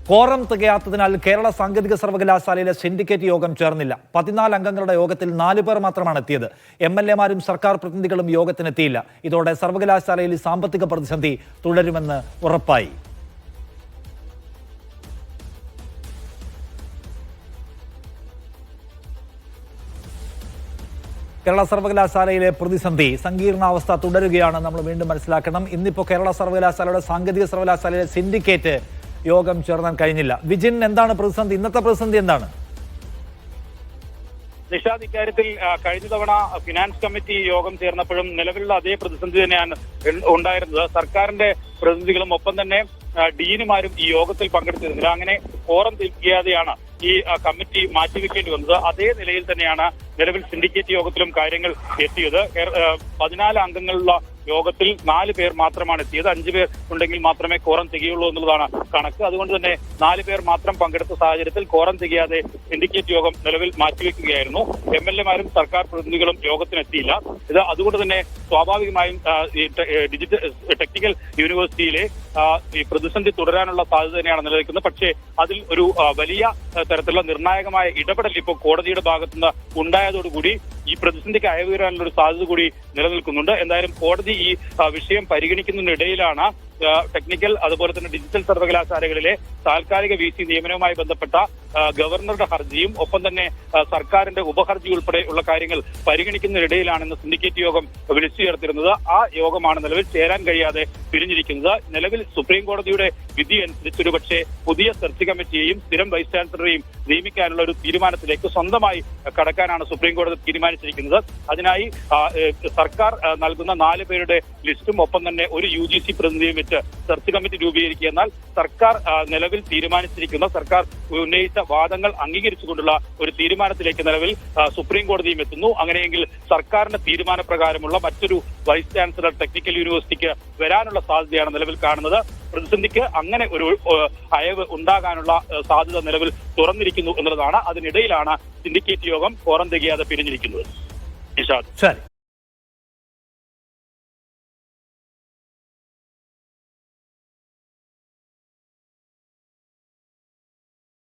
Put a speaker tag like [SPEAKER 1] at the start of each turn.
[SPEAKER 1] Quorum തികയാത്തതിനാൽ Kerala സാങ്കേതിക സർവകലാശാലയിലെ syndicate യോഗം ചേർന്നില്ല. 14 അംഗങ്ങളുടെ യോഗത്തിൽ 4 പേർ മാത്രമാണ് എത്തിയത്. MLA-മാരും സർക്കാർ പ്രതിനിധികളും യോഗത്തിനെത്തിയില്ല. ഇതോടെ സർവകലാശാലയിൽ സാമ്പത്തിക പ്രതിസന്ധി തുടരുമെന്ന് ഉറപ്പായി. കേരള സർവകലാശാലയിലെ പ്രതിസന്ധി സങ്കീർണാവസ്ഥ തുടരുകയാണ്. നമ്മൾ വീണ്ടും മനസ്സിലാക്കണം. ഇന്നിപ്പോൾ കേരള സർവകലാശാലയുടെ സാങ്കേതിക സർവകലാശാലയിലെ സിൻഡിക്കേറ്റ് യോഗം ചേർന്നാൻ കഴിഞ്ഞില്ല. വിജിൻ, എന്താണ് പ്രതിസന്ധി? ഇന്നത്തെ പ്രതിസന്ധി എന്താണ്?
[SPEAKER 2] നിഷാദ്, ഇക്കാര്യത്തിൽ കഴിഞ്ഞ തവണ ഫിനാൻസ് കമ്മിറ്റി യോഗം ചേർന്നപ്പോഴും നിലവിലുള്ള അതേ പ്രതിസന്ധി തന്നെയാണ് ഉണ്ടായിരുന്നത്. സർക്കാരിന്റെ പ്രതിനിധികളും ഒപ്പം തന്നെ ഡീനുമാരും ഈ യോഗത്തിൽ പങ്കെടുത്തിരുന്നില്ല. അങ്ങനെ കോറം തികയാതെയാണ് ഈ കമ്മിറ്റി മാറ്റിവെക്കേണ്ടി വന്നത്. അതേ നിലയിൽ തന്നെയാണ് നിലവിൽ സിൻഡിക്കേറ്റ് യോഗത്തിലും കാര്യങ്ങൾ എത്തിയത്. 14 അംഗങ്ങളുള്ള യോഗത്തിൽ 4 പേർ മാത്രമാണ് എത്തിയത്. 5 പേർ ഉണ്ടെങ്കിൽ മാത്രമേ കോറം തികയുള്ളൂ എന്നുള്ളതാണ് കണക്ക്. അതുകൊണ്ട് തന്നെ 4 പേർ മാത്രം പങ്കെടുത്ത സാഹചര്യത്തിൽ കോറം തികയാതെ സിൻഡിക്കേറ്റ് യോഗം നിലവിൽ മാറ്റിവെക്കുകയായിരുന്നു. MLA-മാരും സർക്കാർ പ്രതിനിധികളും യോഗത്തിനെത്തിയില്ല. ഇത് അതുകൊണ്ട് തന്നെ സ്വാഭാവികമായും ടെക്നിക്കൽ യൂണിവേഴ്സിറ്റിയിലെ ഈ പ്രതിസന്ധി തുടരാനുള്ള സാധ്യത തന്നെയാണ് നിലനിൽക്കുന്നത്. പക്ഷേ അതിൽ ഒരു വലിയ തരത്തിലുള്ള നിർണായകമായ ഇടപെടൽ ഇപ്പോൾ കോടതിയുടെ ഭാഗത്തുനിന്ന് ഉണ്ടായതോടുകൂടി ഈ പ്രതിസന്ധിക്ക് അയവുയരാനുള്ള ഒരു സാധ്യത കൂടി നിലനിൽക്കുന്നുണ്ട്. എന്തായാലും കോടതി ഈ വിഷയം പരിഗണിക്കുന്നതിനിടയിലാണ് ടെക്നിക്കൽ അതുപോലെ തന്നെ ഡിജിറ്റൽ സർവകലാശാലകളിലെ താൽക്കാലിക VC നിയമനവുമായി ബന്ധപ്പെട്ട ഗവർണറുടെ ഹർജിയും ഒപ്പം തന്നെ സർക്കാരിന്റെ ഉപഹർജി ഉൾപ്പെടെ ഉള്ള കാര്യങ്ങൾ പരിഗണിക്കുന്നതിനിടയിലാണ് ഇന്ന് സിൻഡിക്കേറ്റ് യോഗം വിളിച്ചു ചേർത്തിരുന്നത്. ആ യോഗമാണ് നിലവിൽ ചേരാൻ കഴിയാതെ പിരിഞ്ഞിരിക്കുന്നത്. നിലവിൽ സുപ്രീം കോടതിയുടെ വിധി അനുസരിച്ച് ഒരുപക്ഷെ പുതിയ സെർച്ച് കമ്മിറ്റിയെയും സ്ഥിരം വൈസ് ചാൻസലറെയും നിയമിക്കാനുള്ള ഒരു തീരുമാനത്തിലേക്ക് സ്വന്തമായി കടക്കാനാണ് സുപ്രീം കോടതി തീരുമാനിച്ചിരിക്കുന്നത്. അതിനായി സർക്കാർ നൽകുന്ന 4 പേരുടെ ലിസ്റ്റും ഒപ്പം തന്നെ ഒരു UGC പ്രതിനിധിയും വെച്ച് സെർച്ച് കമ്മിറ്റി രൂപീകരിക്കുക. എന്നാൽ സർക്കാർ നിലവിൽ തീരുമാനിച്ചിരിക്കുന്ന സർക്കാർ ഉന്നയിച്ച വാദങ്ങൾ അംഗീകരിച്ചുകൊണ്ടുള്ള ഒരു തീരുമാനത്തിലേക്ക് നിലവിൽ സുപ്രീം കോടതിയും എത്തുന്നു. അങ്ങനെയെങ്കിൽ സർക്കാരിന്റെ തീരുമാനപ്രകാരമുള്ള മറ്റൊരു വൈസ് ചാൻസലർ ടെക്നിക്കൽ യൂണിവേഴ്സിറ്റിക്ക് വരാനുള്ള സാധ്യതയാണ് നിലവിൽ കാണുന്നത്. പ്രതിസന്ധിക്ക് അങ്ങനെ ഒരു അയവ് ഉണ്ടാകാനുള്ള സാധ്യത നിലവിൽ തുറന്നിരിക്കുന്നു എന്നുള്ളതാണ്. അതിനിടയിലാണ് സിൻഡിക്കേറ്റ് യോഗം കോറം തികയാതെ പിരിഞ്ഞിരിക്കുന്നത്.
[SPEAKER 1] ശരി.